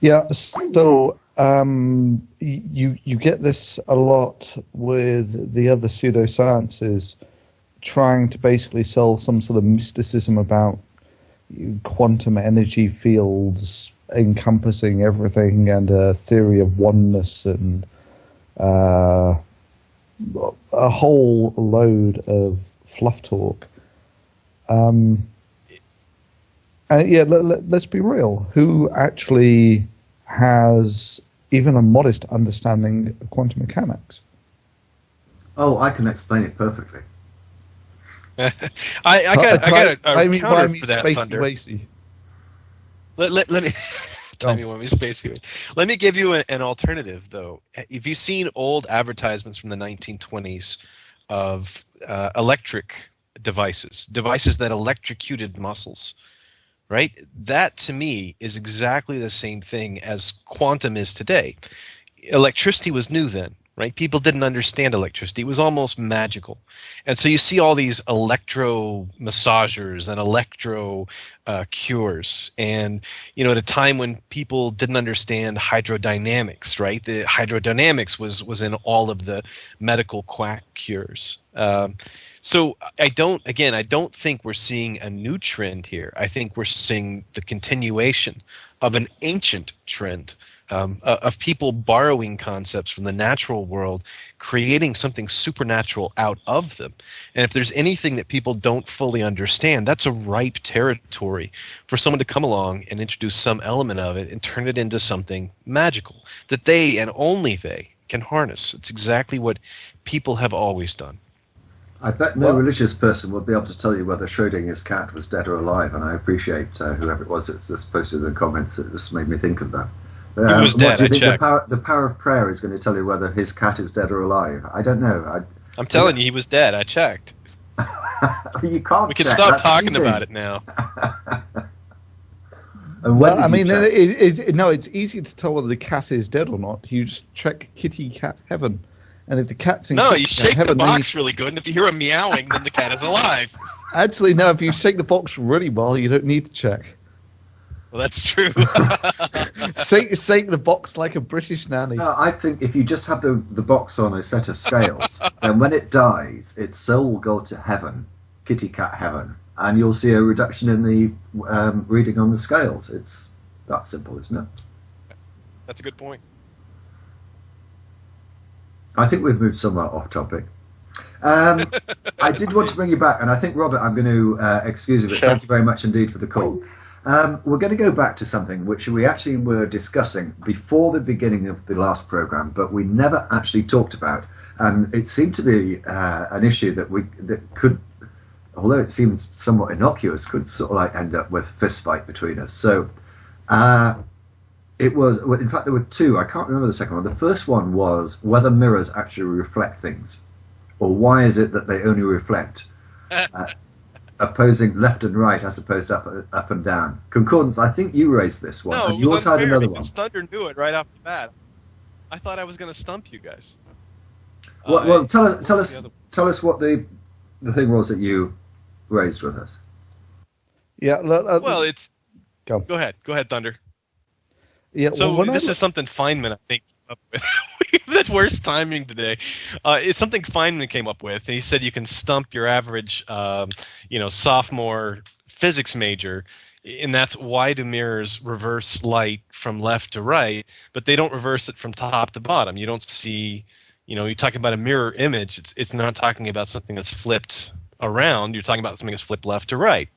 Yeah, so you get this a lot with the other pseudosciences trying to basically sell some sort of mysticism about quantum energy fields encompassing everything and a theory of oneness and uh, a whole load of fluff talk. Um, yeah, let's be real. Who actually has even a modest understanding of quantum mechanics? Oh, I can explain it perfectly. I got a counter for that, Spacey Thunder. Wacy. Let me Oh. time you want me spacey. Let me give you an alternative, though. If you've seen old advertisements from the 1920s of electric devices that electrocuted muscles, right? That to me is exactly the same thing as quantum is today. Electricity was new then, right? People didn't understand electricity. It was almost magical. And so you see all these electro massagers and electro cures. And, at a time when people didn't understand hydrodynamics, right? The hydrodynamics was in all of the medical quack cures. So I don't think we're seeing a new trend here. I think we're seeing the continuation of an ancient trend of people borrowing concepts from the natural world, creating something supernatural out of them. And if there's anything that people don't fully understand, that's a ripe territory for someone to come along and introduce some element of it and turn it into something magical that they and only they can harness. It's exactly what people have always done. I bet no religious person would be able to tell you whether Schrodinger's cat was dead or alive, and I appreciate whoever it was that's just posted in the comments that this made me think of that. He was dead. What do you think checked. the power of prayer is going to tell you whether his cat is dead or alive? I don't know. I'm telling you, he was dead. I checked. You can't. We can check. stop That's talking cheating. about it now. And Well, I did you mean, check? no, it's easy to tell whether the cat is dead or not. You just check kitty cat heaven, and if the cat's in No, kitty you cat shake the heaven, then box really good, and if you hear a meowing, then the cat is alive. actually, no, if you shake the box really well, you don't need to check. Well, that's true. Shake the box like a British nanny. No, I think if you just have the box on a set of scales, then when it dies, its soul will go to heaven, kitty cat heaven, and you'll see a reduction in the reading on the scales. It's that simple, isn't it? That's a good point. I think we've moved somewhat off topic. I did want to bring you back, and I think, Robert, I'm going to excuse you, but Sure. thank you very much indeed for the call. We're going to go back to something which we actually were discussing before the beginning of the last program, but we never actually talked about, and it seemed to be an issue that could, although it seems somewhat innocuous, could sort of like end up with a fist fight between us. So it was, in fact, there were two. I can't remember the second one. The first one was whether mirrors actually reflect things, or why is it that they only reflect opposing left and right as opposed to up and down. Concordance, I think you raised this one, No, and it you was also had unfair another one. because Thunder knew it right off the bat. I thought I was going to stump you guys. Well, tell what was us the other- tell us what the thing was that you raised with us. Yeah. Well, it's Go. Go ahead, Thunder. Yeah. So well, this is something Feynman, I think, came up with. We have the worst timing today. It's something Feynman came up with, and he said you can stump your average, sophomore physics major, and that's why do mirrors reverse light from left to right, but they don't reverse it from top to bottom. You don't see, you're talking about a mirror image. It's not talking about something that's flipped around. You're talking about something that's flipped left to right.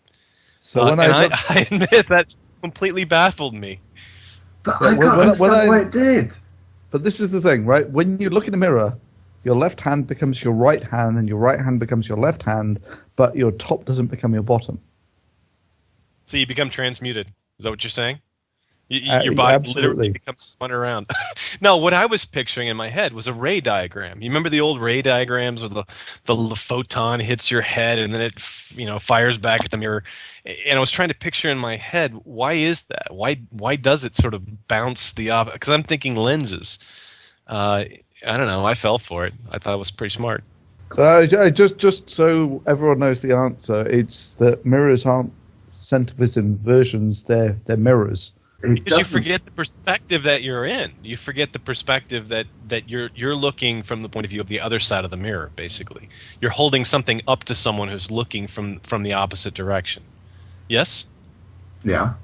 So when I admit that completely baffled me. But Yeah, I when- can't when- understand when I- why it did. But this is the thing, right? When you look in the mirror, your left hand becomes your right hand, and your right hand becomes your left hand, but your top doesn't become your bottom. So you become transmuted. Is that what you're saying? Your Yeah, body absolutely. literally becomes spun around. No, what I was picturing in my head was a ray diagram. You remember the old ray diagrams where the photon hits your head and then it fires back at the mirror. And I was trying to picture in my head, why is that? Why does it sort of bounce the opposite? Because I'm thinking lenses. I don't know. I fell for it. I thought it was pretty smart. So just so everyone knows the answer, it's that mirrors aren't centervision versions; they're mirrors. it Because you doesn't. forget the perspective that you're in. You forget the perspective that you're looking from the point of view of the other side of the mirror. Basically, you're holding something up to someone who's looking from the opposite direction. Yes. Yeah.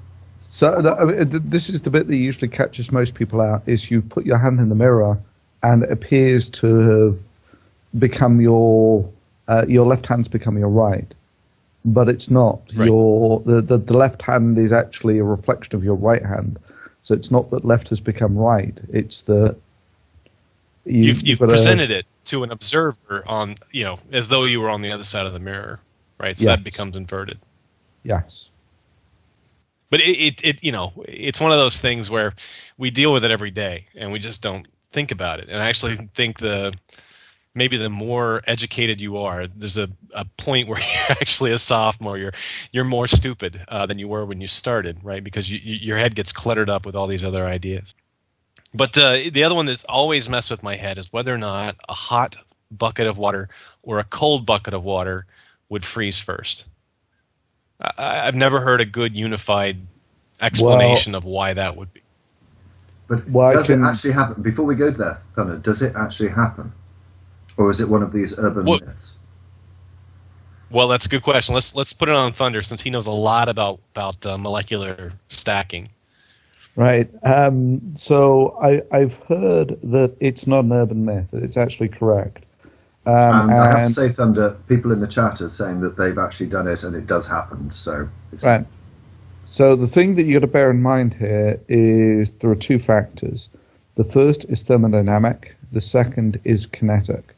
So I mean, this is the bit that usually catches most people out: is you put your hand in the mirror, and it appears to have become your left hand's become your right, but it's not. Right. The left hand is actually a reflection of your right hand. So it's not that left has become right. It's that you've presented it to an observer on, as though you were on the other side of the mirror, right? So Yes. that becomes inverted. Yes. But it's one of those things where we deal with it every day and we just don't think about it. And I actually think maybe the more educated you are, there's a point where you're actually a sophomore. You're more stupid than you were when you started, right? Because your head gets cluttered up with all these other ideas. But the other one that's always messed with my head is whether or not a hot bucket of water or a cold bucket of water would freeze first. I've never heard a good unified explanation of why that would be. But Well, does it actually happen? Before we go there, Thunder, does it actually happen? Or is it one of these urban myths? Well, that's a good question. Let's put it on Thunder, since he knows a lot about molecular stacking. Right. So I've heard that it's not an urban myth, that it's actually correct. And I have to say, Thunder, people in the chat are saying that they've actually done it and it does happen. So it's right. So the thing that you got to bear in mind here is there are two factors. The first is thermodynamic. The second is kinetic.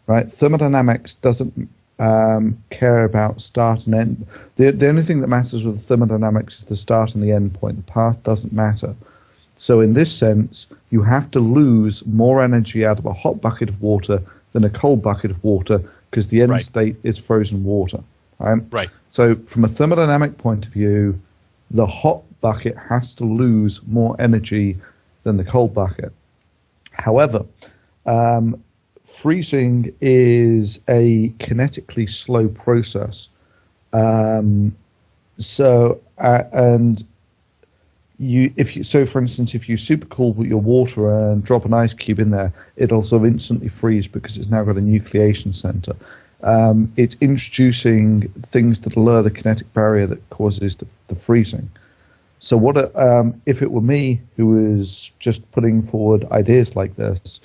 Right. Thermodynamics doesn't care about start and end. The only thing that matters with thermodynamics is the start and the end point. The path doesn't matter. So in this sense, you have to lose more energy out of a hot bucket of water than a cold bucket of water, because the end state is frozen water. Right? Right. So from a thermodynamic point of view, the hot bucket has to lose more energy than the cold bucket. However, freezing is a kinetically slow process. For instance, if you supercool your water and drop an ice cube in there, it'll sort of instantly freeze because it's now got a nucleation center. It's introducing things that lower the kinetic barrier that causes the freezing. So if it were me who was just putting forward ideas like this,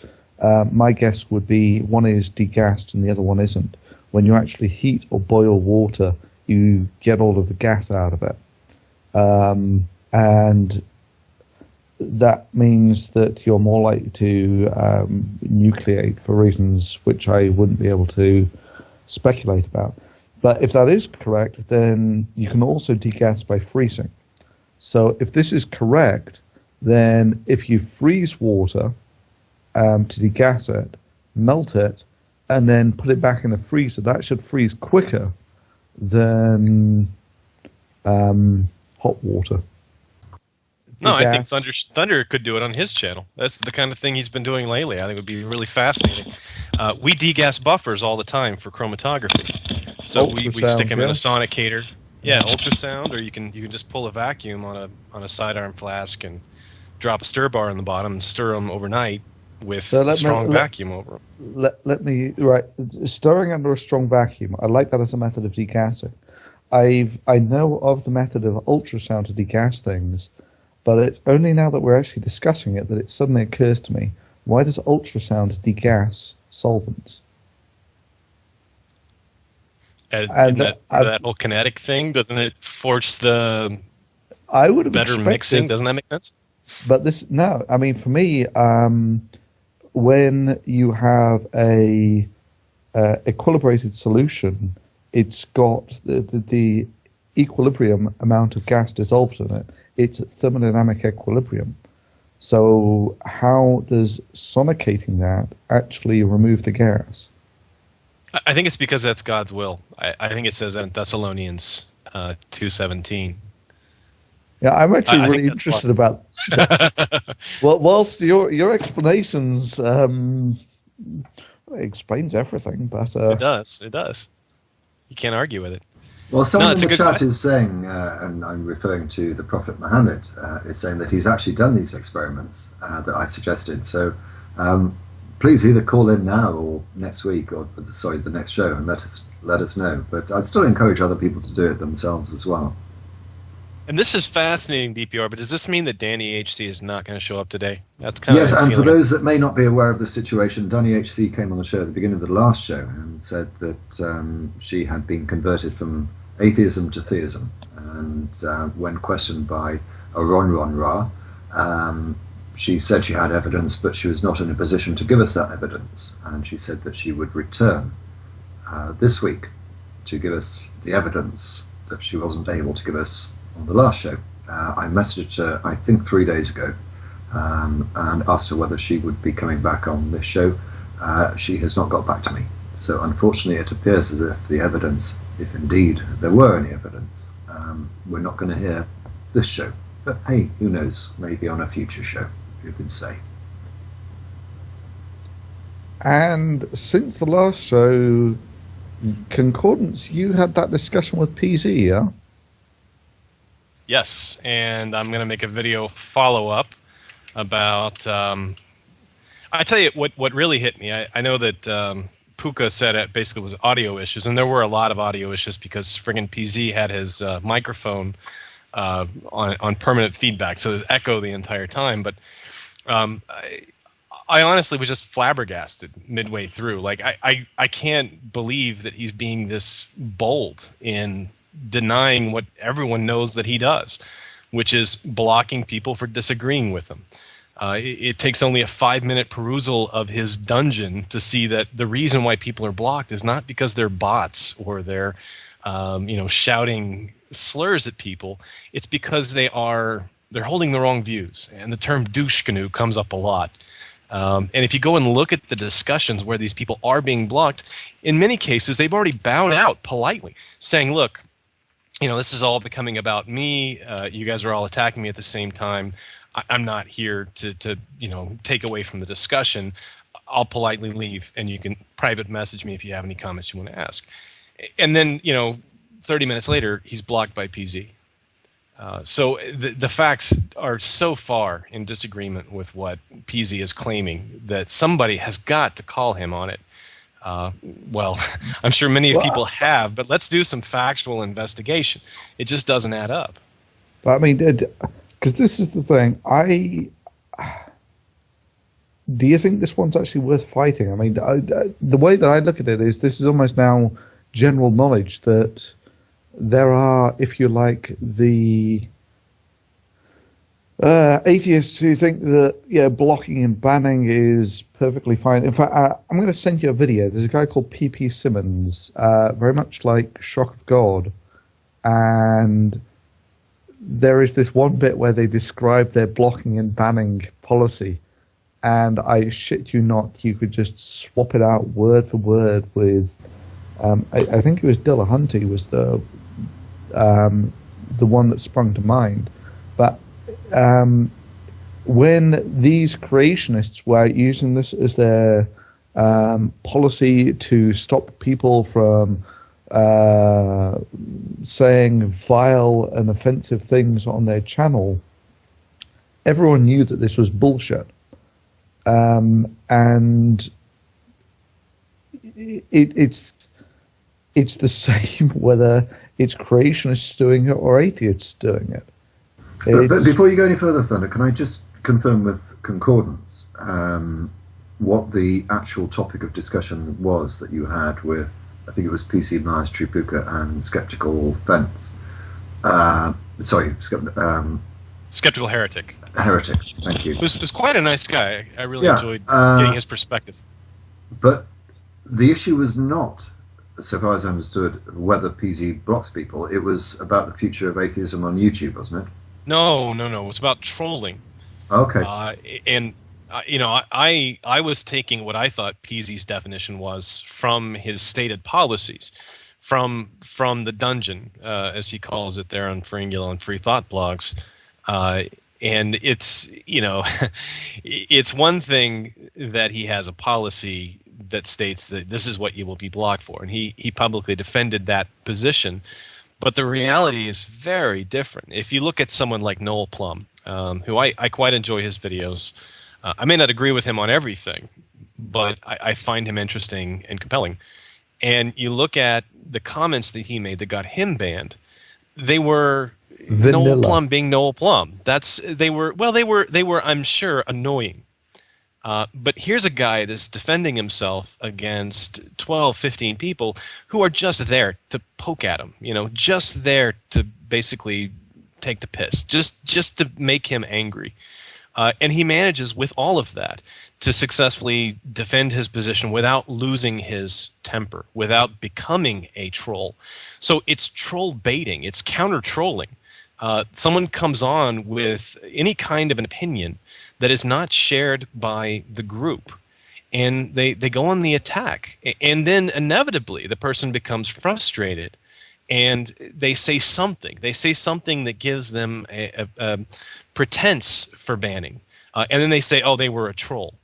my guess would be one is degassed and the other one isn't. When you actually heat or boil water, you get all of the gas out of it. And that means that you're more likely to nucleate for reasons which I wouldn't be able to speculate about. But if that is correct, then you can also degas by freezing. So if this is correct, then if you freeze water to degas it, melt it, and then put it back in the freezer, that should freeze quicker than hot water. No, I think Thunder could do it on his channel. That's the kind of thing he's been doing lately. I think it would be really fascinating. We degas buffers all the time for chromatography. So we stick them in a sonicator. Yeah, ultrasound, or you can just pull a vacuum on a sidearm flask and drop a stir bar in the bottom and stir them overnight with a strong vacuum over them. Stirring under a strong vacuum. I like that as a method of degassing. I know of the method of ultrasound to degas things, but it's only now that we're actually discussing it that it suddenly occurs to me, why does ultrasound degas solvents? And that whole kinetic thing, doesn't it force the better mixing? Doesn't that make sense? But for me, when you have a equilibrated solution, it's got the equilibrium amount of gas dissolved in it. It's at thermodynamic equilibrium. So how does sonicating that actually remove the gas? I think it's because that's God's will. I think it says that in Thessalonians 2:17. Yeah, I'm actually really interested about that. Well, whilst your explanations explains everything, but it does. You can't argue with it. Well, someone it's in a the good chat question. is saying, and I'm referring to the Prophet Muhammad, is saying that he's actually done these experiments that I suggested. So um, please either call in now or next week, or sorry, the next show, and let us know. But I'd still encourage other people to do it themselves as well. And this is fascinating, DPR, but does this mean that Danny HC is not going to show up today? That's kind Yes, of the and for feeling. those that may not be aware of the situation, Danny HC came on the show at the beginning of the last show and said that she had been converted from atheism to theism. And when questioned by Ron Ron Ra, she said she had evidence, but she was not in a position to give us that evidence. And she said that she would return this week to give us the evidence that she wasn't able to give us on the last show. I messaged her, I think, 3 days ago, and asked her whether she would be coming back on this show. She has not got back to me. So unfortunately, it appears as if the evidence, if indeed there were any evidence, we're not going to hear this show. But hey, who knows? Maybe on a future show, who can say? And since the last show, Concordance, you had that discussion with PZ, yeah? Yes, and I'm going to make a video follow-up about... I tell you, what really hit me, I know that Puka said it basically was audio issues, and there were a lot of audio issues because friggin' PZ had his microphone on permanent feedback, so there's echo the entire time. But I honestly was just flabbergasted midway through. Like, I can't believe that he's being this bold in denying what everyone knows that he does, which is blocking people for disagreeing with him. It takes only a 5-minute perusal of his dungeon to see that the reason why people are blocked is not because they're bots or they're shouting slurs at people. It's because they're holding the wrong views, and the term douche canoe comes up a lot. And if you go and look at the discussions where these people are being blocked, in many cases they've already bowed out politely, saying, look, this is all becoming about me. You guys are all attacking me at the same time. I'm not here to take away from the discussion. I'll politely leave, and you can private message me if you have any comments you want to ask. And then, 30 minutes later, he's blocked by PZ. So the facts are so far in disagreement with what PZ is claiming that somebody has got to call him on it. Well, I'm sure many people have, but let's do some factual investigation. It just doesn't add up. But I mean, because this is the thing, do you think this one's actually worth fighting? I mean, the way that I look at it is this is almost now general knowledge that there are, if you like, the atheists who think that blocking and banning is perfectly fine. In fact, I'm going to send you a video. There's a guy called P.P. Simmons, very much like Shock of God, and there is this one bit where they describe their blocking and banning policy, and I shit you not, you could just swap it out word for word with, I think it was Dillahunty was the one that sprung to mind. But when these creationists were using this as their policy to stop people from saying vile and offensive things on their channel, everyone knew that this was bullshit. And it's the same whether it's creationists doing it or atheists doing it. But before you go any further, Thunder, can I just confirm with Concordance what the actual topic of discussion was that you had with, I think it was PC Myers, Tripuka, and Skeptical Fence. Skeptical Heretic. Heretic, thank you. It was quite a nice guy. I really enjoyed getting his perspective. But the issue was not, so far as I understood, whether PZ blocks people. It was about the future of atheism on YouTube, wasn't it? No. It was about trolling. Okay. I was taking what I thought PZ's definition was from his stated policies, from the dungeon, as he calls it there on Feringula and Free Thought blogs. And it's, it's one thing that he has a policy that states that this is what you will be blocked for, and he publicly defended that position. But the reality is very different. If you look at someone like Noel Plum, who I quite enjoy his videos, I may not agree with him on everything, but I find him interesting and compelling. And you look at the comments that he made that got him banned, they were Vanilla. Noel Plum being Noel Plum. They were I'm sure annoying. But here's a guy that's defending himself against 12, 15 people who are just there to poke at him, just there to basically take the piss, just to make him angry. And he manages with all of that to successfully defend his position without losing his temper, without becoming a troll. So it's troll baiting, it's counter trolling. Someone comes on with any kind of an opinion that is not shared by the group, and they go on the attack. And then inevitably the person becomes frustrated, and they say something. They say something that gives them a pretense for banning. And then they say, oh, they were a troll.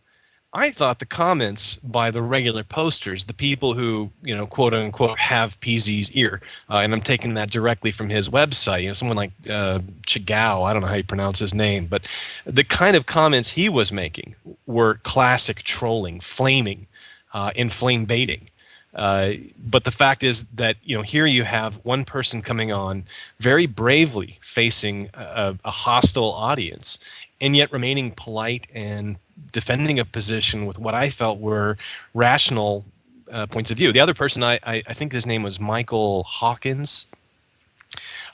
I thought the comments by the regular posters, the people who, quote unquote, have PZ's ear, and I'm taking that directly from his website, someone like Chagao, I don't know how you pronounce his name, but the kind of comments he was making were classic trolling, flaming, and flame baiting. But the fact is that, here you have one person coming on very bravely facing a hostile audience, and yet remaining polite and defending a position with what I felt were rational points of view. The other person, I think his name was Michael Hawkins.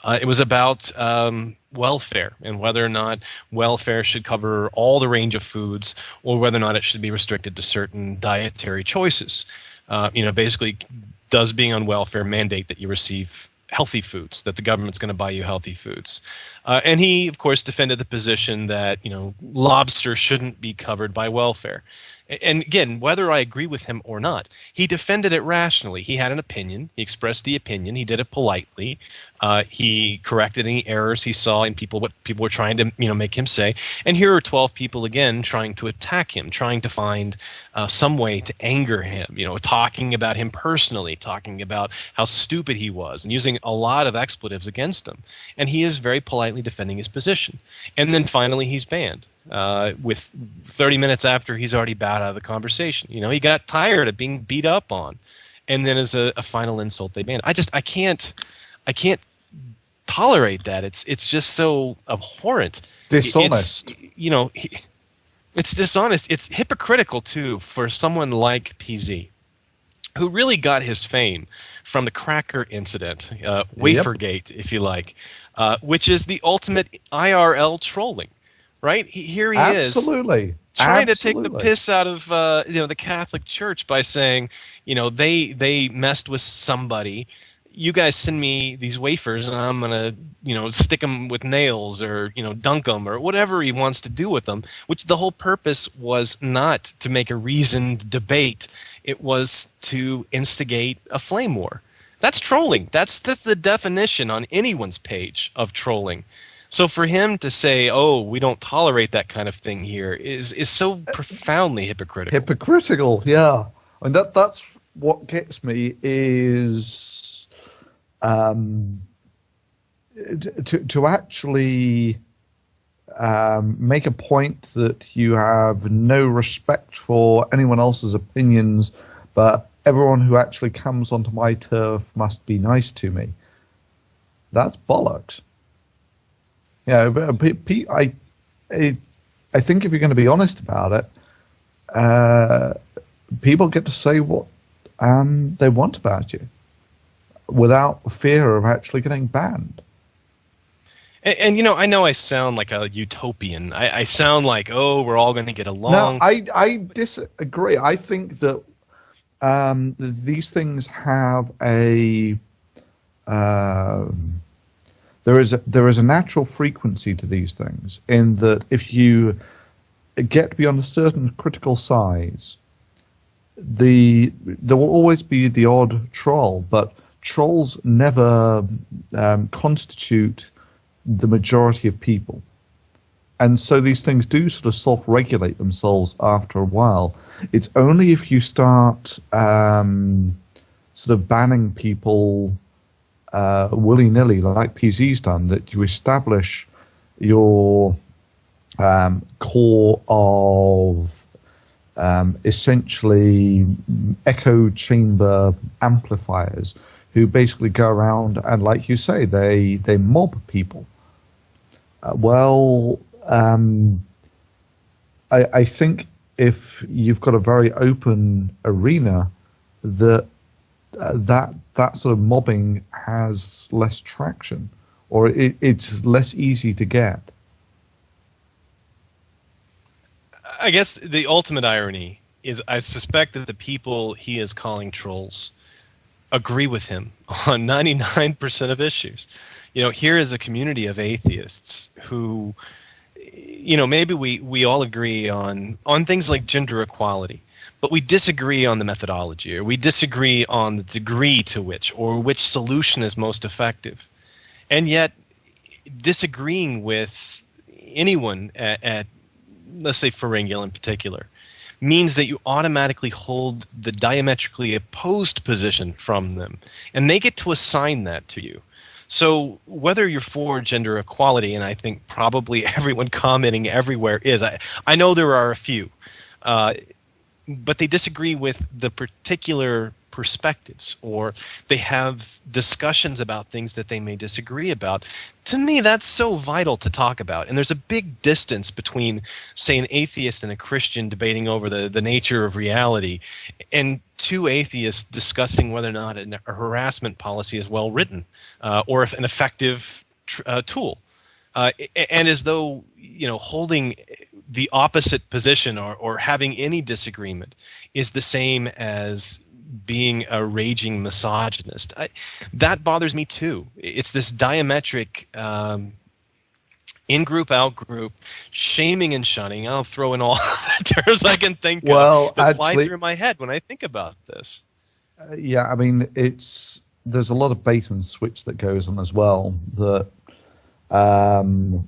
It was about welfare and whether or not welfare should cover all the range of foods, or whether or not it should be restricted to certain dietary choices. Basically, does being on welfare mandate that you receive healthy foods, that the government's going to buy you healthy foods? And he, of course, defended the position that, lobster shouldn't be covered by welfare. And again, whether I agree with him or not, he defended it rationally. He had an opinion. He expressed the opinion. He did it politely. He corrected any errors he saw in what people were trying to, make him say. And here are 12 people again trying to attack him, trying to find some way to anger him. Talking about him personally, talking about how stupid he was, and using a lot of expletives against him. And he is very politely defending his position. And then finally, he's banned. With 30 minutes after he's already bowed out of the conversation. He got tired of being beat up on, and then as a final insult they banned. I can't tolerate that. It's just so abhorrent. Dishonest. It's dishonest. It's hypocritical too for someone like PZ, who really got his fame from the cracker incident, Wafergate, if you like, which is the ultimate IRL trolling. Right? Here he Absolutely. is trying to take the piss out of the Catholic Church by saying, they messed with somebody. You guys send me these wafers and I'm going to, stick them with nails or, dunk them or whatever he wants to do with them, which the whole purpose was not to make a reasoned debate. It was to instigate a flame war. That's trolling. That's the definition on anyone's page of trolling. So for him to say, "Oh, we don't tolerate that kind of thing here," is so profoundly hypocritical. Hypocritical, yeah. And that's what gets me is to actually make a point that you have no respect for anyone else's opinions, but everyone who actually comes onto my turf must be nice to me. That's bollocks. Yeah, but I think if you're going to be honest about it, people get to say what they want about you without fear of actually getting banned. And I know I sound like a utopian. I sound like, oh, we're all going to get along. No, I disagree. I think that these things have a there is a natural frequency to these things, in that if you get beyond a certain critical size, there will always be the odd troll, but trolls never constitute the majority of people. And so these things do sort of self-regulate themselves after a while. It's only if you start sort of banning people willy-nilly like PZ's done, that you establish your core of essentially echo chamber amplifiers who basically go around and, like you say, they mob people. I think if you've got a very open arena, that sort of mobbing has less traction, or it's less easy to get. I guess the ultimate irony is I suspect that the people he is calling trolls agree with him on 99% of issues. Here is a community of atheists who, maybe we all agree on things like gender equality, but we disagree on the methodology, or we disagree on the degree to which, or which solution is most effective. And yet, disagreeing with anyone at let's say Ferengial in particular, means that you automatically hold the diametrically opposed position from them, and they get to assign that to you. So whether you're for gender equality, and I think probably everyone commenting everywhere is, I know there are a few, but they disagree with the particular perspectives, or they have discussions about things that they may disagree about. To me, that's so vital to talk about. And there's a big distance between, say, an atheist and a Christian debating over the nature of reality, and two atheists discussing whether or not a harassment policy is well written, or if an effective tool. And as though, holding the opposite position or having any disagreement is the same as being a raging misogynist. That bothers me too. It's this diametric in-group, out-group, shaming and shunning. I'll throw in all the terms I can think of that fly through my head when I think about this. Yeah, I mean, there's a lot of bait and switch that goes on as well. That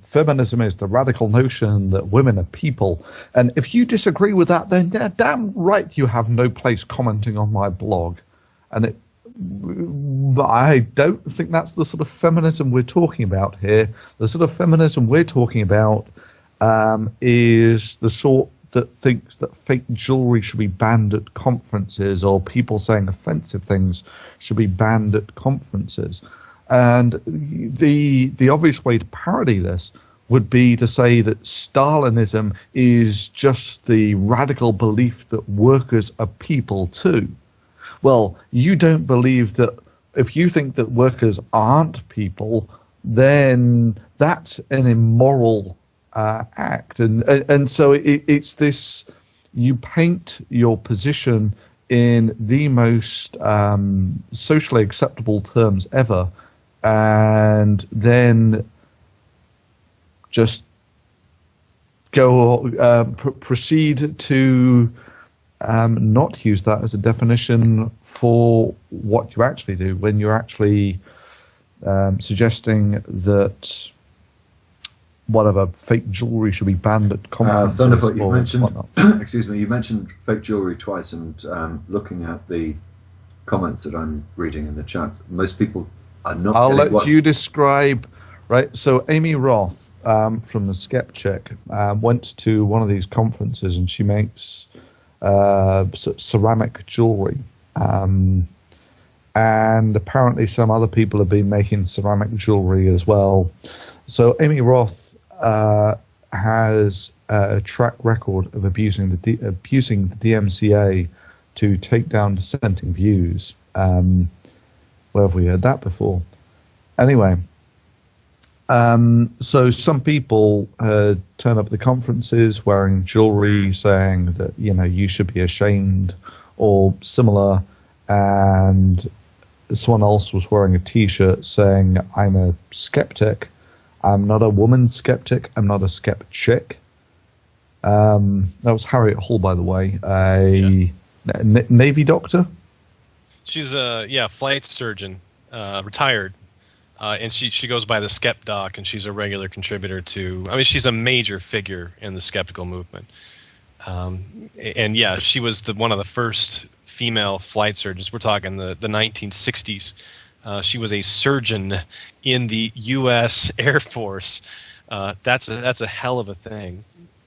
feminism is the radical notion that women are people, and if you disagree with that, then damn right you have no place commenting on my blog. And I don't think that's the sort of feminism we're talking about here. The sort of feminism we're talking about is the sort that thinks that fake jewelry should be banned at conferences, or people saying offensive things should be banned at conferences. And the obvious way to parody this would be to say that Stalinism is just the radical belief that workers are people too. Well, you don't believe that. If you think that workers aren't people, then that's an immoral act. And so it's this, you paint your position in the most socially acceptable terms ever, and then just proceed to not use that as a definition for what you actually do, when you're actually suggesting that whatever fake jewelry should be banned at conferences. Thunderfoot, you or mentioned, whatnot. excuse me, you mentioned fake jewelry twice, and looking at the comments that I'm reading in the chat, most people are not. I'll let you describe. Right, so Amy Roth from the Skeptic went to one of these conferences, and she makes ceramic jewelry. And apparently some other people have been making ceramic jewelry as well. So Amy Roth has a track record of abusing the DMCA to take down dissenting views. Where have we heard that before? Anyway, so some people turn up at the conferences wearing jewelry saying that, you should be ashamed or similar, and someone else was wearing a t-shirt saying, I'm a skeptic. I'm not a woman skeptic. I'm not a skeptic. That was Harriet Hall, by the way, a Navy doctor. She's a flight surgeon, retired, and she goes by the Skep Doc, and she's a regular contributor to. I mean, she's a major figure in the skeptical movement, and yeah, she was one of the first female flight surgeons. We're talking the 1960s, She was a surgeon in the U.S. Air Force. That's a hell of a thing.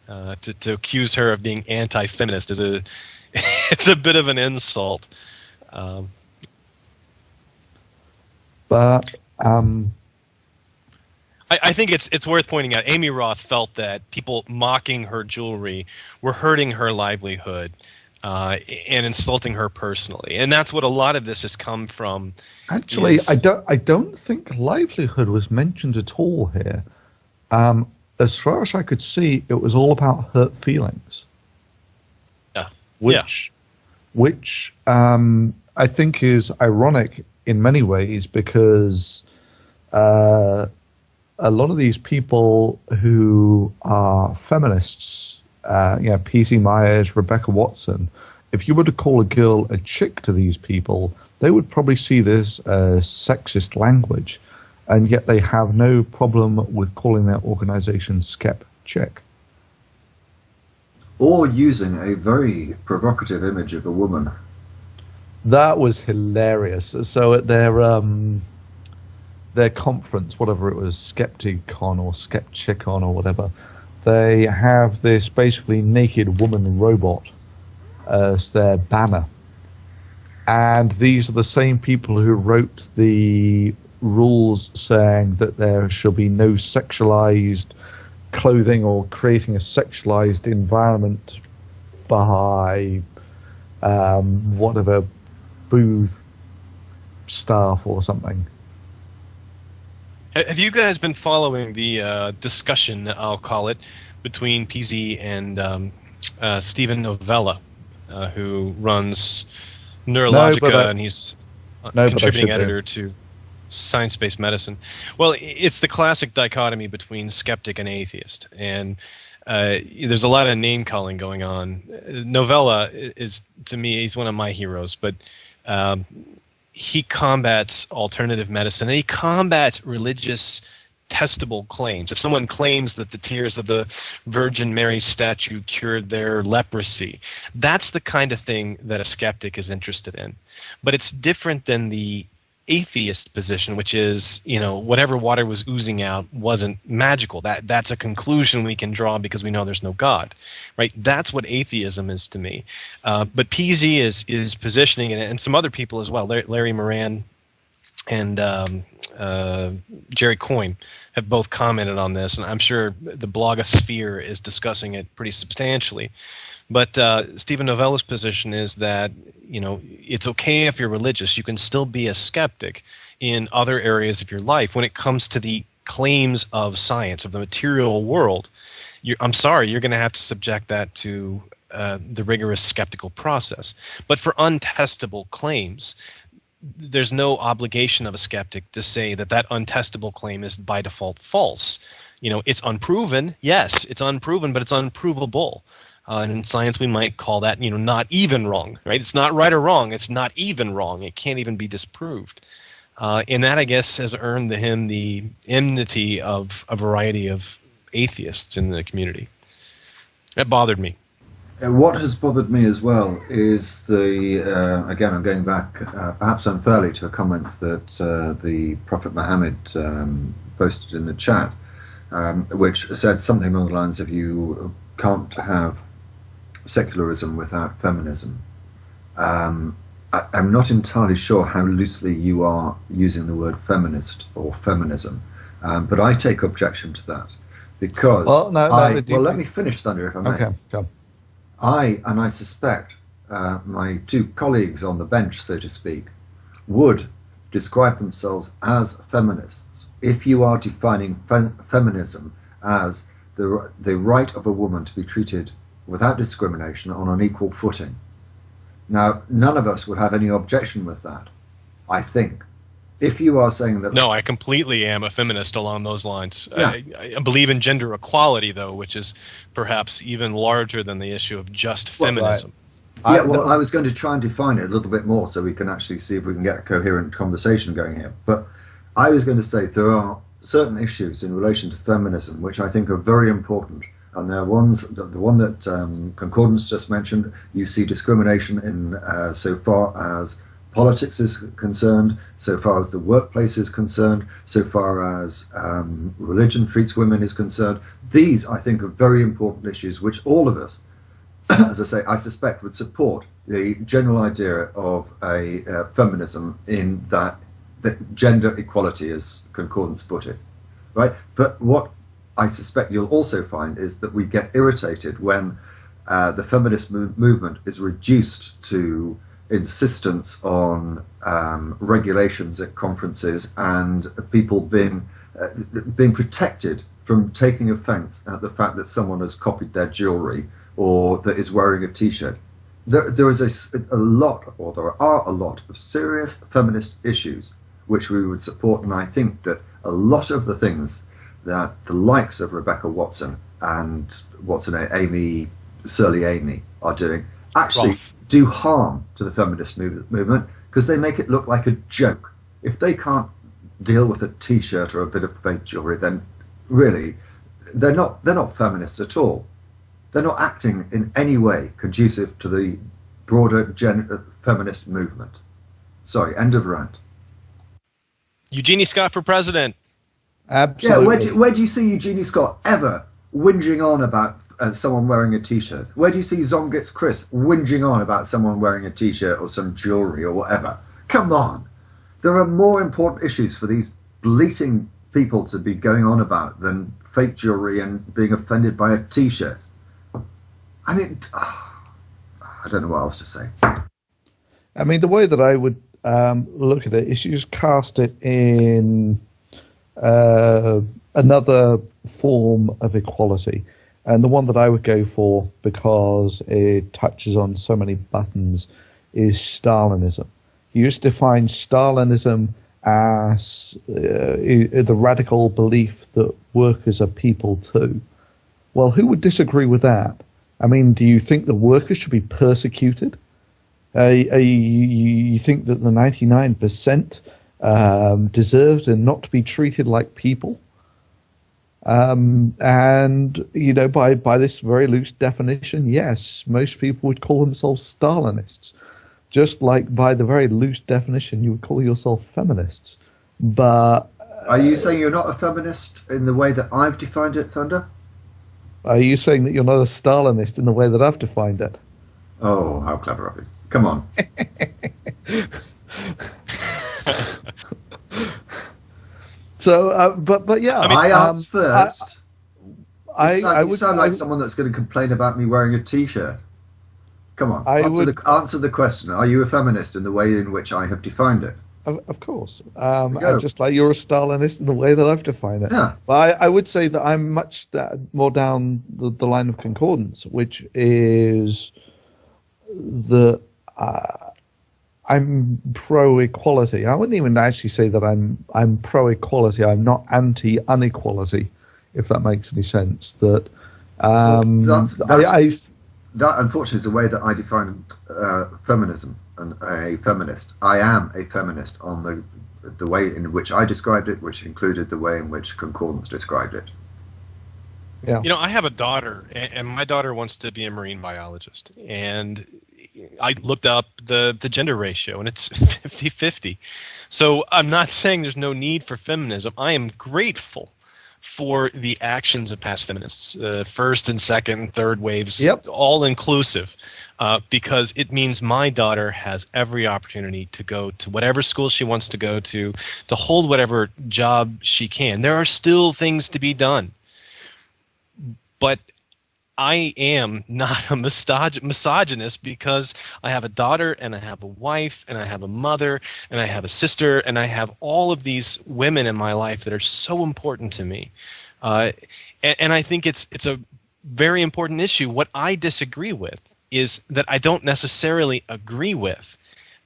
To accuse her of being anti-feminist is it's a bit of an insult. But I think it's worth pointing out. Amy Roth felt that people mocking her jewelry were hurting her livelihood and insulting her personally, and that's what a lot of this has come from. Actually, I don't think livelihood was mentioned at all here. As far as I could see, it was all about hurt feelings. Yeah. Which I think is ironic in many ways, because a lot of these people who are feminists, P.C. Myers, Rebecca Watson, if you were to call a girl a chick to these people, they would probably see this as sexist language, and yet they have no problem with calling their organization Skep Chick. Or using a very provocative image of a woman. That was hilarious. So at their conference, whatever it was, Skepticon or Skepchicon or whatever, they have this basically naked woman robot as their banner. And these are the same people who wrote the rules saying that there shall be no sexualized clothing or creating a sexualized environment by whatever booth staff or something. Have you guys been following the discussion, I'll call it, between PZ and Stephen Novella, who runs Neurologica, and he's contributing editor to Science-Based Medicine? Well, it's the classic dichotomy between skeptic and atheist, and there's a lot of name-calling going on. Novella is, to me, he's one of my heroes, but he combats alternative medicine, and he combats religious testable claims. If someone claims that the tears of the Virgin Mary statue cured their leprosy, that's the kind of thing that a skeptic is interested in. But it's different than the atheist position, which is, whatever water was oozing out wasn't magical. That's a conclusion we can draw because we know there's no God, right? That's what atheism is to me. But PZ is positioning it, and some other people as well. Larry Moran and Jerry Coyne have both commented on this, and I'm sure the blogosphere is discussing it pretty substantially. But Stephen Novella's position is that, it's okay if you're religious. You can still be a skeptic in other areas of your life. When it comes to the claims of science, of the material world, I'm sorry, you're going to have to subject that to the rigorous skeptical process. But for untestable claims, there's no obligation of a skeptic to say that untestable claim is by default false. It's unproven. Yes, it's unproven, but it's unprovable. And in science, we might call that, not even wrong, right? It's not right or wrong. It's not even wrong. It can't even be disproved. And that, I guess, has earned him the enmity of a variety of atheists in the community. That bothered me. What has bothered me as well is again, I'm going back perhaps unfairly to a comment that the Prophet Muhammad posted in the chat, which said something along the lines of, you can't have secularism without feminism. I'm not entirely sure how loosely you are using the word feminist or feminism, but I take objection to that because let me finish, Thunder, if I may. Okay, go. I suspect my two colleagues on the bench, so to speak, would describe themselves as feminists if you are defining feminism as the right of a woman to be treated without discrimination on an equal footing. Now, none of us would have any objection with that, I think. If you are saying that... No, I completely am a feminist along those lines. Yeah. I believe in gender equality, though, which is perhaps even larger than the issue of just feminism. I was going to try and define it a little bit more so we can actually see if we can get a coherent conversation going here. But I was going to say there are certain issues in relation to feminism which I think are very important. And there are ones, the one that Concordance just mentioned, you see discrimination in so far as politics is concerned, so far as the workplace is concerned, so far as religion treats women is concerned. These, I think, are very important issues which all of us, as I say, I suspect would support the general idea of a feminism in that gender equality, as Concordance put it, right? But what I suspect you'll also find is that we get irritated when the feminist movement is reduced to insistence on regulations at conferences and people being protected from taking offence at the fact that someone has copied their jewellery or that is wearing a T-shirt. There is a lot, or there are a lot of serious feminist issues which we would support, and I think that a lot of the things that the likes of Rebecca Watson and Surly Amy are doing actually do harm to the feminist movement, because they make it look like a joke. If they can't deal with a T-shirt or a bit of fake jewellery, then really they're not feminists at all. They're not acting in any way conducive to the broader feminist movement. Sorry, end of rant. Eugenie Scott for president. Absolutely. Yeah, where do you see Eugenie Scott ever whinging on about someone wearing a T-shirt? Where do you see Zongitz Chris whinging on about someone wearing a T-shirt or some jewellery or whatever? Come on. There are more important issues for these bleating people to be going on about than fake jewellery and being offended by a T-shirt. I mean, I don't know what else to say. I mean, the way that I would look at it is you just cast it in another form of equality. And the one that I would go for, because it touches on so many buttons, is Stalinism. You just define Stalinism as the radical belief that workers are people too. Well, who would disagree with that? I mean, do you think the workers should be persecuted? You think that the 99% deserved and not to be treated like people? And, you know, by this very loose definition, yes, most people would call themselves Stalinists. Just like by the very loose definition, you would call yourself feminists. But are you saying you're not a feminist in the way that I've defined it, Thunder? Are you saying that you're not a Stalinist in the way that I've defined it? Oh, how clever of you. Come on. So, but yeah. I asked first. You sound like I someone that's going to complain about me wearing a T-shirt. Come on, answer the question. Are you a feminist in the way in which I have defined it? Of course. And just like you're a Stalinist in the way that I've defined it. Yeah. But I would say that I'm much more down the line of concordance, which is that I'm pro-equality. I wouldn't even actually say that I'm pro-equality. I'm not anti-unequality, if that makes any sense. That that unfortunately is the way that I define feminism and a feminist. I am a feminist on the way in which I described it, which included the way in which Concordance described it. Yeah. You know, I have a daughter, and my daughter wants to be a marine biologist. And I looked up the gender ratio, and it's 50-50. So I'm not saying there's no need for feminism. I am grateful for the actions of past feminists, first and second and third waves, all inclusive, because it means my daughter has every opportunity to go to whatever school she wants to go to hold whatever job she can. There are still things to be done. But I am not a misogynist because I have a daughter and I have a wife and I have a mother and I have a sister and I have all of these women in my life that are so important to me. And I think it's a very important issue. What I disagree with is that I don't necessarily agree with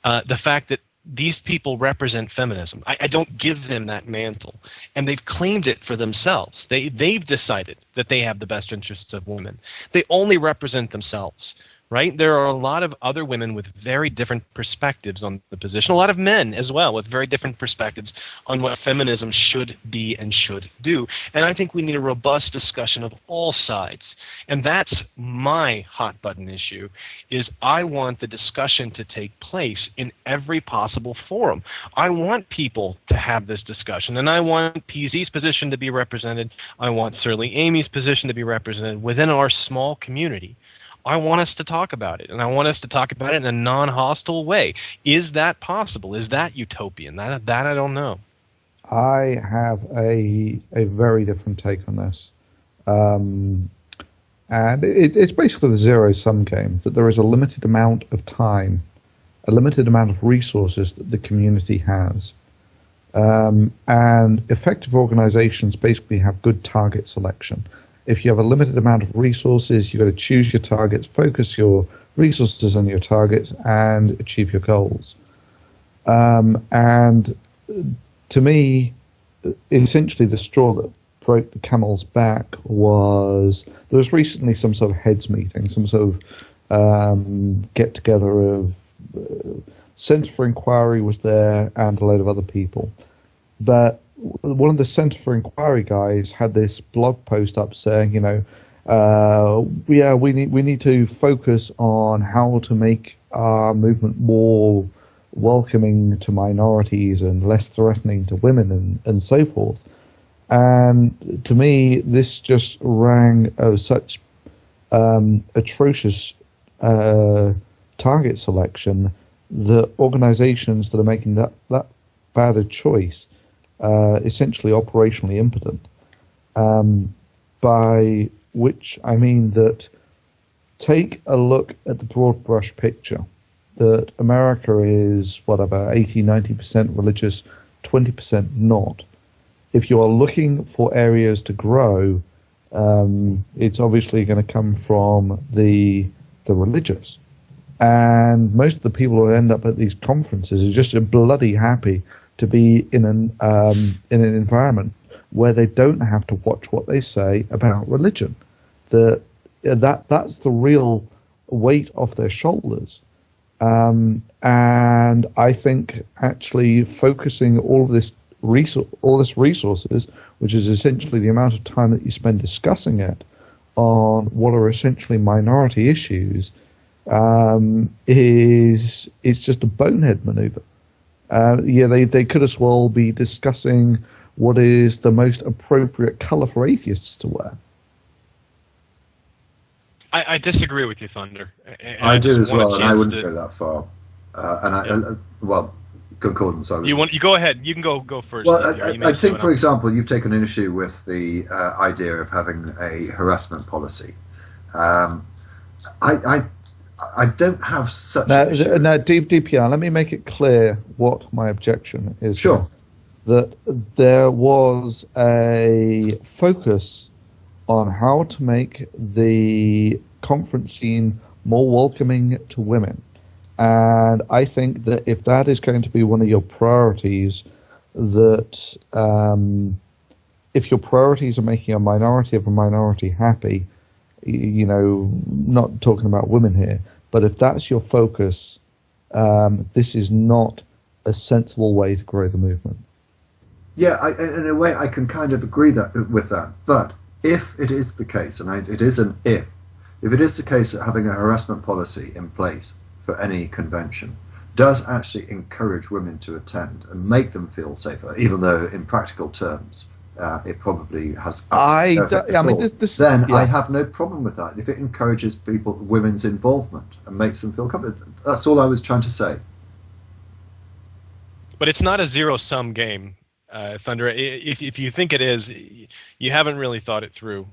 the fact that these people represent feminism. I don't give them that mantle, and they've claimed it for themselves. They've decided that they have the best interests of women. They only represent themselves, right? There are a lot of other women with very different perspectives on the position, a lot of men as well with very different perspectives on what feminism should be and should do. And I think we need a robust discussion of all sides. And that's my hot button issue, is I want the discussion to take place in every possible forum. I want people to have this discussion, and I want PZ's position to be represented. I want Surly Amy's position to be represented within our small community. I want us to talk about it, and I want us to talk about it in a non-hostile way. Is that possible? Is that utopian? That I don't know. I have a very different take on this. And it's basically the zero-sum game, that there is a limited amount of time, a limited amount of resources that the community has. And effective organizations basically have good target selection. If you have a limited amount of resources, you've got to choose your targets, focus your resources on your targets, and achieve your goals. And to me, essentially the straw that broke the camel's back was, there was recently some sort of heads meeting, some sort of get-together of Centre for Inquiry was there and a load of other people. But one of the Centre for Inquiry guys had this blog post up saying, we need to focus on how to make our movement more welcoming to minorities and less threatening to women and so forth. And to me, this just rang of such atrocious target selection that organizations that are making that bad a choice essentially operationally impotent, by which I mean that take a look at the broad brush picture, that America is, about 80-90% religious, 20% not. If you are looking for areas to grow, it's obviously going to come from the religious. And most of the people who end up at these conferences are just bloody happy to be in an environment where they don't have to watch what they say about religion. That's the real weight off their shoulders. And I think actually focusing all this resources, which is essentially the amount of time that you spend discussing it, on what are essentially minority issues, is just a bonehead maneuver. They could as well be discussing what is the most appropriate color for atheists to wear. I disagree with you, Thunder. I do as well, and I wouldn't go that far. Concordance. You go ahead. You can go first. Well, I think, for example, you've taken an issue with the idea of having a harassment policy. I don't have such an issue. Now, DPR, let me make it clear what my objection is. Sure. That there was a focus on how to make the conference scene more welcoming to women. And I think that if that is going to be one of your priorities, that if your priorities are making a minority of a minority happy, not talking about women here, but if that's your focus, this is not a sensible way to grow the movement. Yeah, in a way I can kind of agree with that. But if it is the case, and it is an if it is the case that having a harassment policy in place for any convention does actually encourage women to attend and make them feel safer, even though in practical terms it probably has I have no problem with that if it encourages women's involvement and makes them feel comfortable. That's all I was trying to say. But it's not a zero-sum game, Thunder. If you think it is, you haven't really thought it through.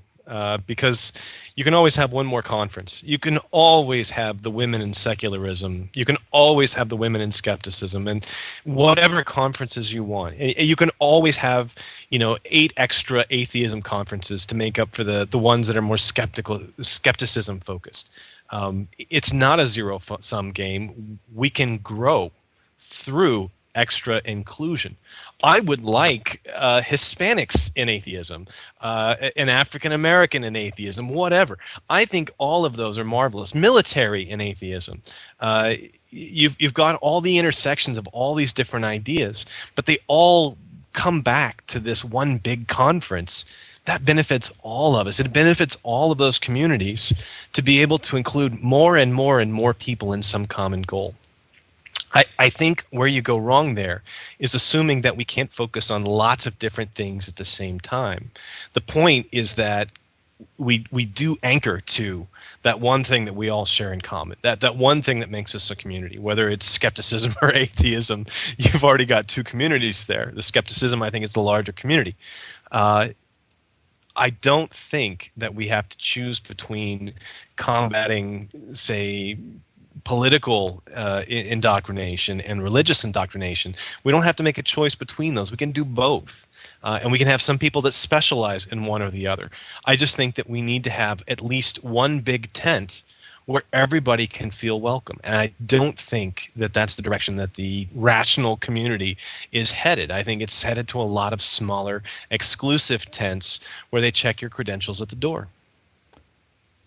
Because you can always have one more conference. You can always have the women in secularism. You can always have the women in skepticism, and whatever conferences you want. You can always have, 8 extra atheism conferences to make up for the ones that are more skepticism focused. It's not a zero-sum game. We can grow through extra inclusion. I would like Hispanics in atheism, an African American in atheism, whatever. I think all of those are marvelous. Military in atheism. You've got all the intersections of all these different ideas, but they all come back to this one big conference that benefits all of us. It benefits all of those communities to be able to include more and more and more people in some common goal. I think where you go wrong there is assuming that we can't focus on lots of different things at the same time. The point is that we do anchor to that one thing that we all share in common, that one thing that makes us a community, whether it's skepticism or atheism. You've already got two communities there. The skepticism, I think, is the larger community. I don't think that we have to choose between combating, say, political indoctrination and religious indoctrination. We don't have to make a choice between those. We can do both. And we can have some people that specialize in one or the other. I just think that we need to have at least one big tent where everybody can feel welcome. And I don't think that that's the direction that the rational community is headed. I think it's headed to a lot of smaller, exclusive tents where they check your credentials at the door.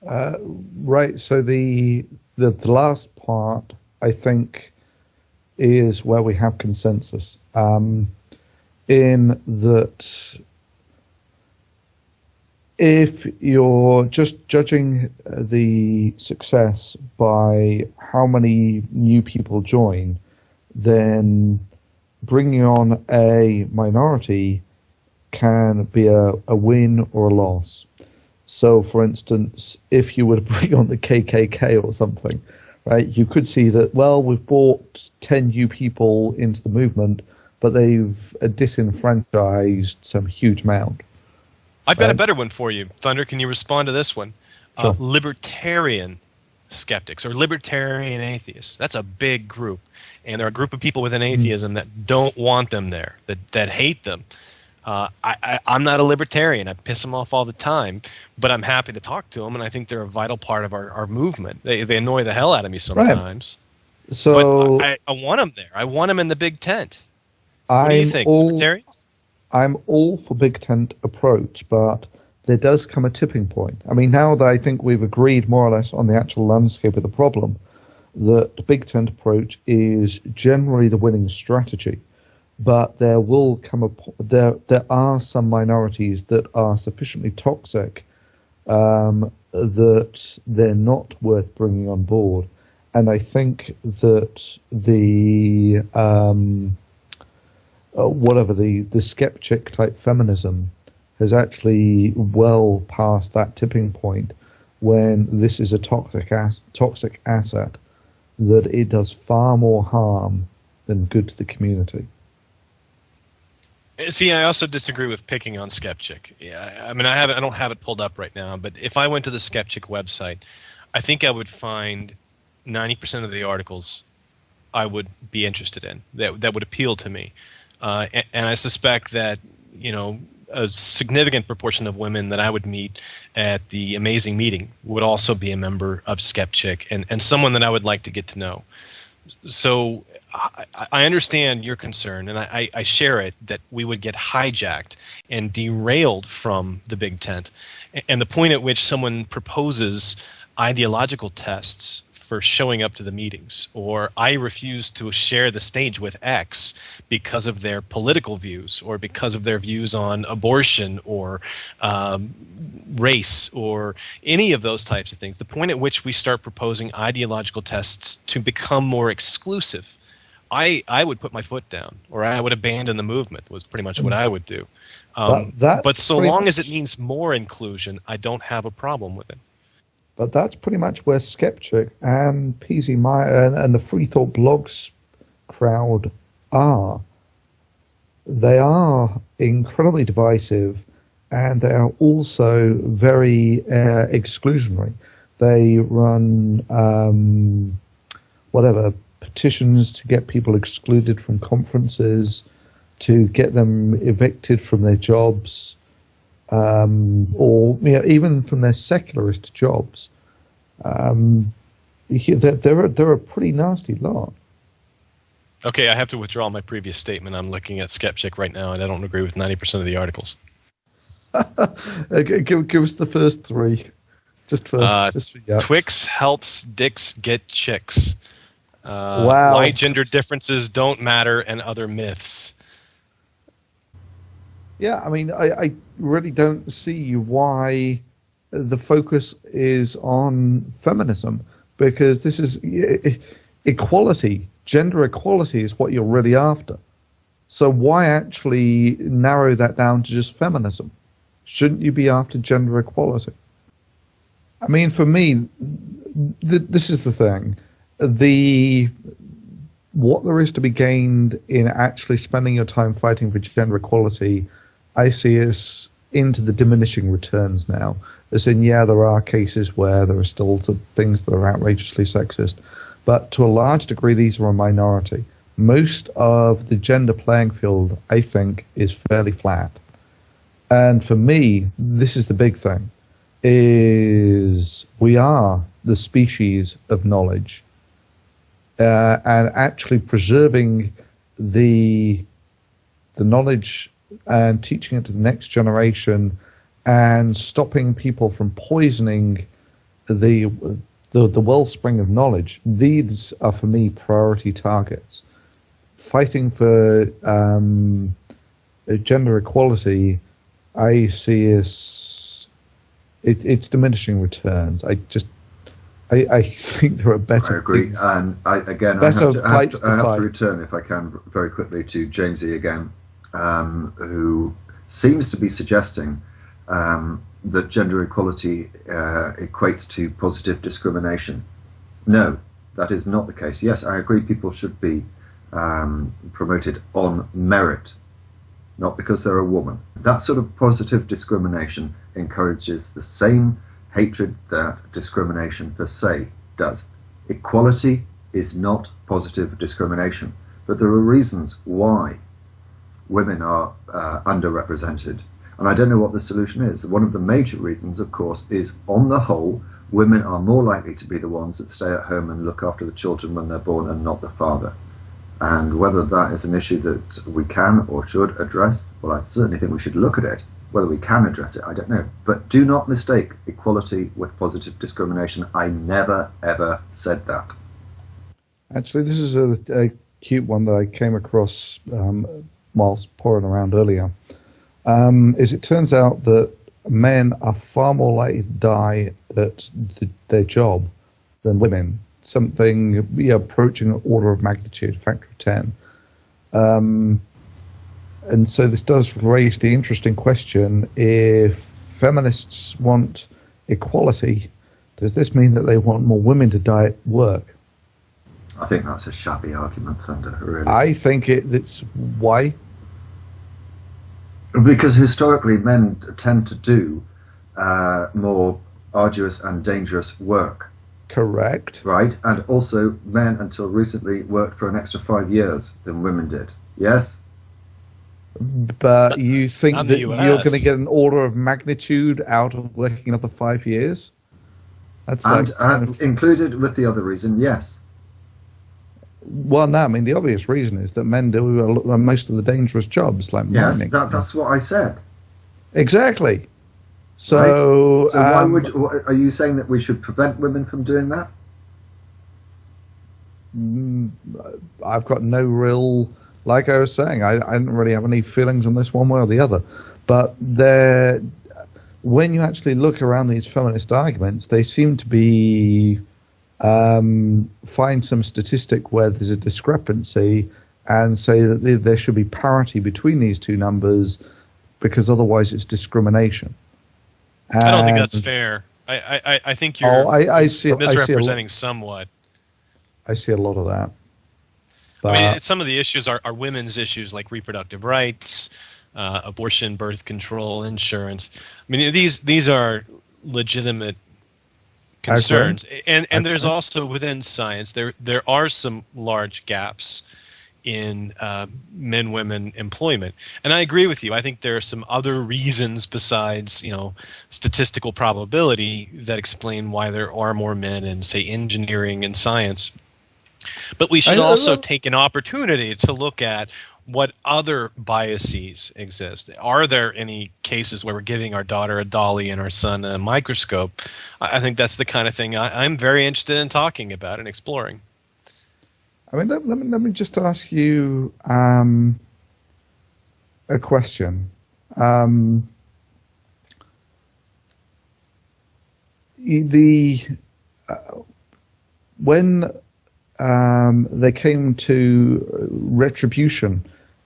Right. So the last part, I think, is where we have consensus. In that, if you're just judging the success by how many new people join, then bringing on a minority can be a win or a loss. So, for instance, if you were to bring on the KKK or something, right, you could see that, well, we've brought 10 new people into the movement, but they've disenfranchised some huge amount. I've got a better one for you. Thunder, can you respond to this one? Sure. Libertarian skeptics or libertarian atheists. That's a big group. And there are a group of people within atheism that don't want them there, that hate them. I'm not a libertarian. I piss them off all the time, but I'm happy to talk to them, and I think they're a vital part of our movement. They annoy the hell out of me sometimes. Right. So but I want them there. I want them in the big tent. What do you think, libertarians? I'm all for big tent approach, but there does come a tipping point. I mean, now that I think we've agreed more or less on the actual landscape of the problem, that the big tent approach is generally the winning strategy. But there will come there are some minorities that are sufficiently toxic that they're not worth bringing on board, and I think that the the skeptic type feminism has actually well past that tipping point when this is a toxic asset that it does far more harm than good to the community. See, I also disagree with picking on Skeptic. Yeah, I mean, I don't have it pulled up right now, but if I went to the Skeptic website, I think I would find 90% of the articles I would be interested in that would appeal to me, and I suspect that a significant proportion of women that I would meet at the amazing meeting would also be a member of Skeptic and someone that I would like to get to know. So I understand your concern, and I share it, that we would get hijacked and derailed from the big tent. And the point at which someone proposes ideological tests for showing up to the meetings, or I refuse to share the stage with X because of their political views, or because of their views on abortion, or race, or any of those types of things. The point at which we start proposing ideological tests to become more exclusive, I would put my foot down, or I would abandon the movement, was pretty much what I would do. But so long as it means more inclusion, I don't have a problem with it. But that's pretty much where Skeptic and PZ Meyer and the Free Thought Blogs crowd are. They are incredibly divisive, and they are also very exclusionary. They run petitions to get people excluded from conferences, to get them evicted from their jobs, or even from their secularist jobs. They're a pretty nasty lot. Okay, I have to withdraw my previous statement. I'm looking at Skeptic right now, and I don't agree with 90% of the articles. Give us the first three, just for yucks. Twix helps dicks get chicks. Wow. Why gender differences don't matter, and other myths. Yeah, I mean, I really don't see why the focus is on feminism, because this is equality. Gender equality is what you're really after. So why actually narrow that down to just feminism? Shouldn't you be after gender equality? I mean, for me, this is the thing. What there is to be gained in actually spending your time fighting for gender equality, I see as into the diminishing returns now. As in, yeah, there are cases where there are still some things that are outrageously sexist, but to a large degree, these are a minority. Most of the gender playing field, I think, is fairly flat. And for me, this is the big thing, is we are the species of knowledge. And actually preserving the knowledge and teaching it to the next generation and stopping people from poisoning the wellspring of knowledge, these are for me priority targets. Fighting for gender equality, I see as it's diminishing returns. I think there are better. I agree, things, and I have to return, if I can, very quickly to Jamesy again, who seems to be suggesting that gender equality equates to positive discrimination. No, that is not the case. Yes, I agree people should be promoted on merit, not because they're a woman. That sort of positive discrimination encourages the same hatred that discrimination per se does. Equality is not positive discrimination, but there are reasons why women are underrepresented. And I don't know what the solution is. One of the major reasons, of course, is on the whole, women are more likely to be the ones that stay at home and look after the children when they're born and not the father. And whether that is an issue that we can or should address, well, I certainly think we should look at it. Whether we can address it, I don't know. But do not mistake equality with positive discrimination. I never, ever said that. Actually, this is a cute one that I came across whilst pouring around earlier. Is it turns out that men are far more likely to die at their job than women. Something approaching an order of magnitude, factor of 10. And so this does raise the interesting question: if feminists want equality, does this mean that they want more women to die at work? I think that's a shabby argument, Thunder, really. I think it's why? Because historically men tend to do more arduous and dangerous work. Correct. Right, and also men until recently worked for an extra 5 years than women did. Yes? But you think that you're going to get an order of magnitude out of working another 5 years? That's and included with the other reason, yes. Well, no, I mean, the obvious reason is that men do most of the dangerous jobs, like mining. Yes, that's what I said. Exactly. So, right. So are you saying that we should prevent women from doing that? I've got no real, like I was saying, I don't really have any feelings on this one way or the other. But when you actually look around these feminist arguments, they seem to be find some statistic where there's a discrepancy and say that there should be parity between these two numbers because otherwise it's discrimination. I don't think that's fair. I think you're misrepresenting somewhat. I see a lot of that. But, I mean, some of the issues are women's issues like reproductive rights, abortion, birth control, insurance. I mean, these are legitimate concerns. And there's also within science, there are some large gaps in men-women employment. And I agree with you. I think there are some other reasons besides, statistical probability that explain why there are more men in, say, engineering and science. But we should I- also uh, take an opportunity to look at what other biases exist. Are there any cases where we're giving our daughter a dolly and our son a microscope? I think that's the kind of thing I'm very interested in talking about and exploring. I mean, let me just ask you a question. The when they came to retribution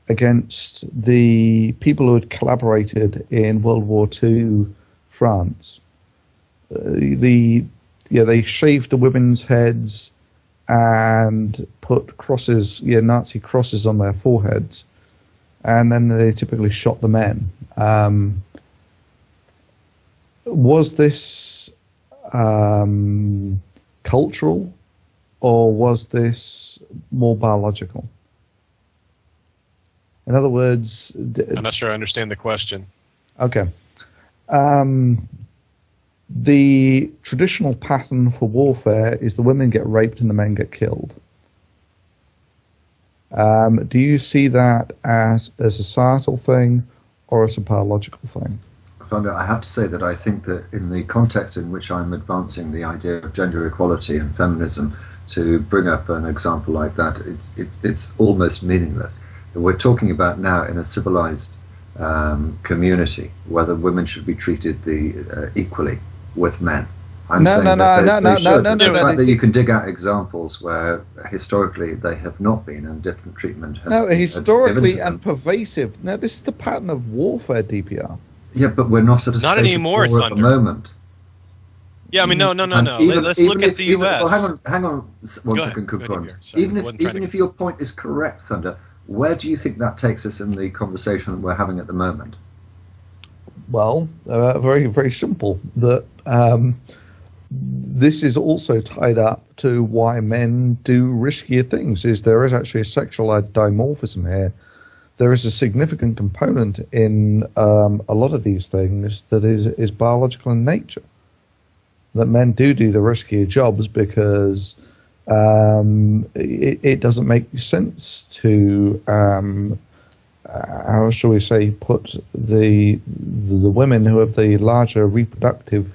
against the people who had collaborated in World War II France, they shaved the women's heads and put crosses, Nazi crosses on their foreheads, and then they typically shot the men. Was this cultural, or was this more biological? In other words, I'm not sure I understand the question. okay. The traditional pattern for warfare is the women get raped and the men get killed. Do you see that as a societal thing or as a biological thing? Thunder, I have to say that I think that in the context in which I'm advancing the idea of gender equality and feminism, to bring up an example like that, it's almost meaningless. We're talking about now in a civilized community whether women should be treated equally with men. I'm saying that they should. The fact that you can dig out examples where historically they have not been, and different treatment has been historically given to them. and pervasive. Now, this is the pattern of warfare, DPR. Yeah, but we're not at a Not state anymore, of war at the Thunder. moment. Yeah, I mean, no. Let's look at the U.S. Well, hang on one Go second, ahead. Coupons. Sorry, Even wasn't trying if to- your point is correct, Thunder, where do you think that takes us in the conversation that we're having at the moment? Well, very, very simple. That this is also tied up to why men do riskier things. There is actually a sexual dimorphism here. There is a significant component in a lot of these things that is biological in nature. That men do the riskier jobs because it doesn't make sense to how shall we say, put the women who have the larger reproductive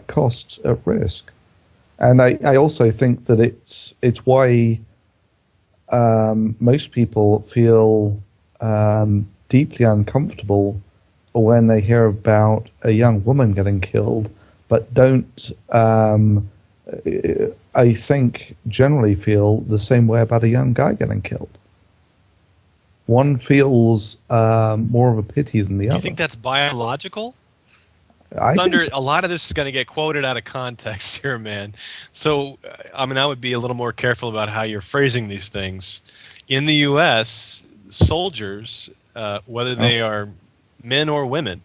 costs at risk. And I also think that it's why most people feel deeply uncomfortable when they hear about a young woman getting killed, but don't, I think, generally feel the same way about a young guy getting killed. One feels more of a pity than the other. You think that's biological? I Thunder, think so. a lot of this is going to get quoted out of context here, man. So, I mean, I would be a little more careful about how you're phrasing these things. In the U.S., soldiers, whether they are men or women,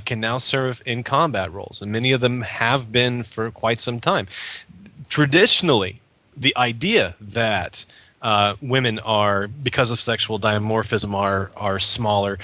can now serve in combat roles, and many of them have been for quite some time. Traditionally, the idea that women are, because of sexual dimorphism, are smaller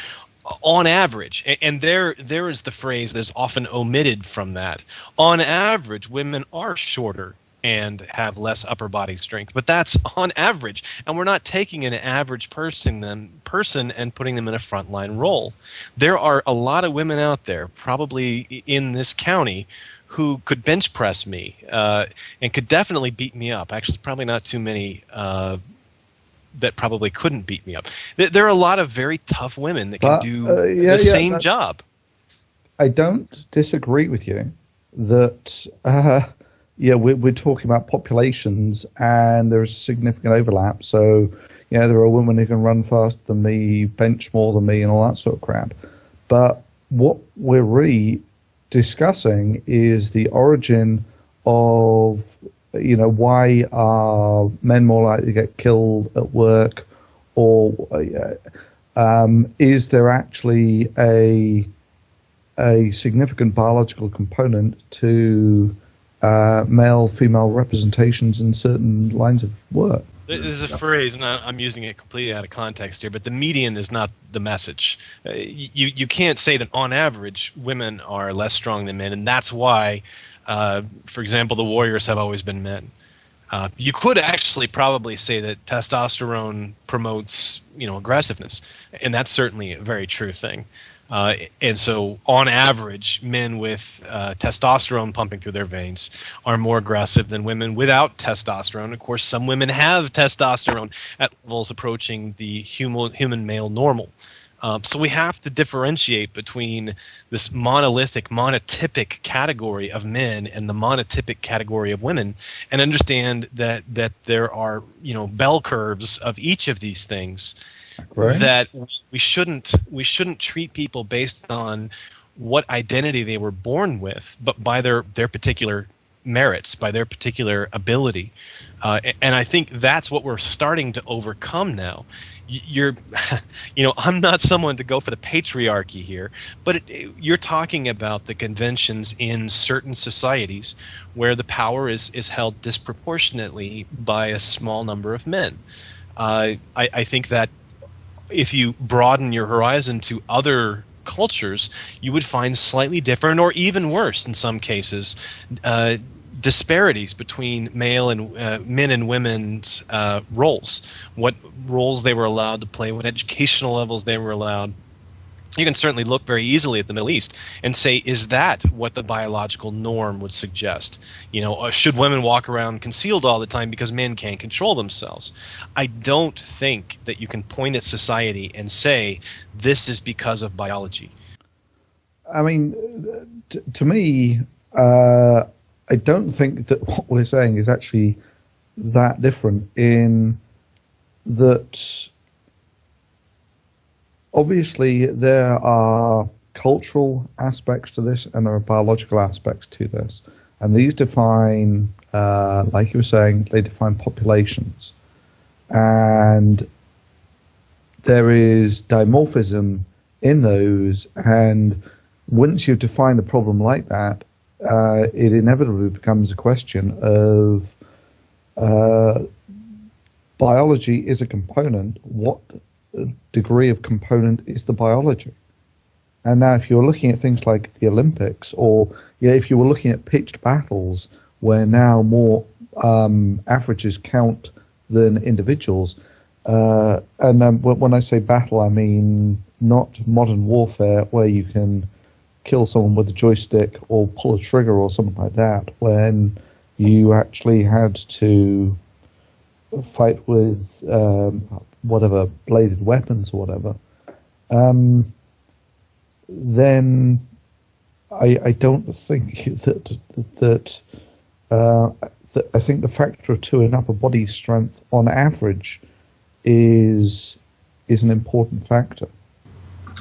on average, and there is the phrase that's often omitted from that. On average, women are shorter and have less upper body strength, but that's on average, and we're not taking an average person and putting them in a frontline role. There are a lot of women out there, probably in this county, who could bench press me and could definitely beat me up. Actually, probably not too many that probably couldn't beat me up. There are a lot of very tough women that can do the same job. I don't disagree with you that we're talking about populations and there's significant overlap. So there are women who can run faster than me, bench more than me, and all that sort of crap. But what we're really discussing is the origin of why are men more likely to get killed at work, or is there actually a significant biological component to male-female representations in certain lines of work? There's a phrase, and I'm using it completely out of context here, but the median is not the message. You can't say that on average women are less strong than men, and that's why, for example, the warriors have always been men. You could actually probably say that testosterone promotes, aggressiveness, and that's certainly a very true thing. And so, on average, men with testosterone pumping through their veins are more aggressive than women without testosterone. Of course, some women have testosterone at levels approaching the human male normal. So we have to differentiate between this monotypic category of men and the monotypic category of women, and understand that there are bell curves of each of these things. Right. That we shouldn't treat people based on what identity they were born with, but by their particular merits, by their particular ability. And I think that's what we're starting to overcome now. I'm not someone to go for the patriarchy here, but you're talking about the conventions in certain societies where the power is held disproportionately by a small number of men. I think that if you broaden your horizon to other cultures, you would find slightly different, or even worse in some cases, disparities between male and men and women's roles, what roles they were allowed to play, what educational levels they were allowed. You can certainly look very easily at the Middle East and say, is that what the biological norm would suggest? Should women walk around concealed all the time because men can't control themselves? I don't think that you can point at society and say, this is because of biology. I mean, to me, I don't think that what we're saying is actually that different, in that obviously there are cultural aspects to this and there are biological aspects to this. And these define, like you were saying, they define populations. And there is dimorphism in those, and once you've defined a problem like that, it inevitably becomes a question of biology is a component. What degree of component is the biology? And now if you're looking at things like the Olympics, or if you were looking at pitched battles where now more averages count than individuals, and when I say battle, I mean not modern warfare where you can kill someone with a joystick or pull a trigger or something like that, when you actually had to fight with whatever, bladed weapons or whatever, then I don't think that I think the factor of 2 in upper body strength on average is an important factor.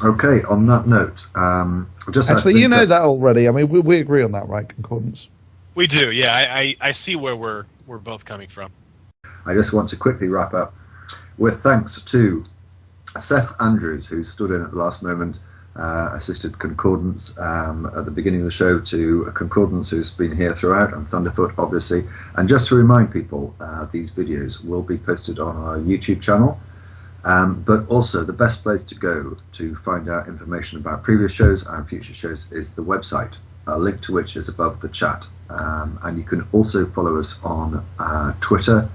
Okay, on that note, actually, that already. I mean, we agree on that, right, Concordance? We do, yeah. I see where we're both coming from. I just want to quickly wrap up with thanks to Seth Andrews, who stood in at the last moment, assisted Concordance at the beginning of the show, to Concordance, who's been here throughout, and Thunderfoot, obviously. And just to remind people, these videos will be posted on our YouTube channel. But also, the best place to go to find out information about previous shows and future shows is the website, a link to which is above the chat. And you can also follow us on Twitter.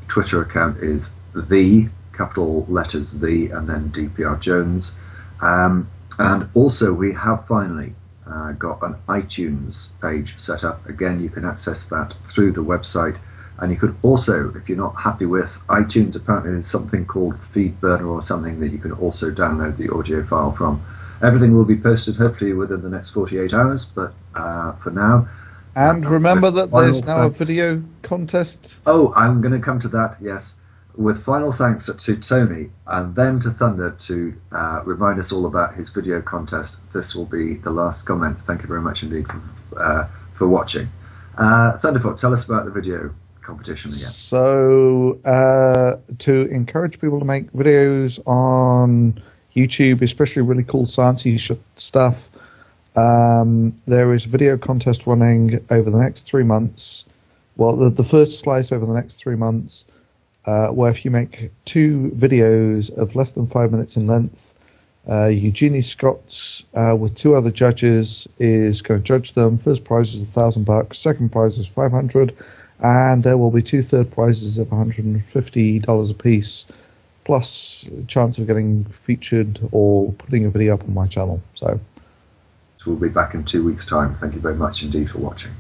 Twitter account is the, capital letters the, and then DPR Jones. And also, we have finally got an iTunes page set up. Again, you can access that through the website. And you could also, if you're not happy with iTunes, apparently there's something called feedburner or something that you can also download the audio file from. Everything will be posted hopefully within the next 48 hours, but for now... And remember that there's now a video contest. Oh, I'm going to come to that, yes. With final thanks to Tony and then to Thunder to remind us all about his video contest. This will be the last comment. Thank you very much indeed for watching. Thunderfoot, tell us about the video competition again. So to encourage people to make videos on YouTube, especially really cool sciencey stuff, there is a video contest running over the next 3 months. Well, the first slice over the next 3 months, where if you make 2 videos of less than 5 minutes in length, Eugenie Scott with 2 other judges is going to judge them. First prize is $1,000. Second prize is $500. and there will be 2 third prizes of $150 a piece, plus a chance of getting featured or putting a video up on my channel. So we'll be back in 2 weeks' time. Thank you very much indeed for watching.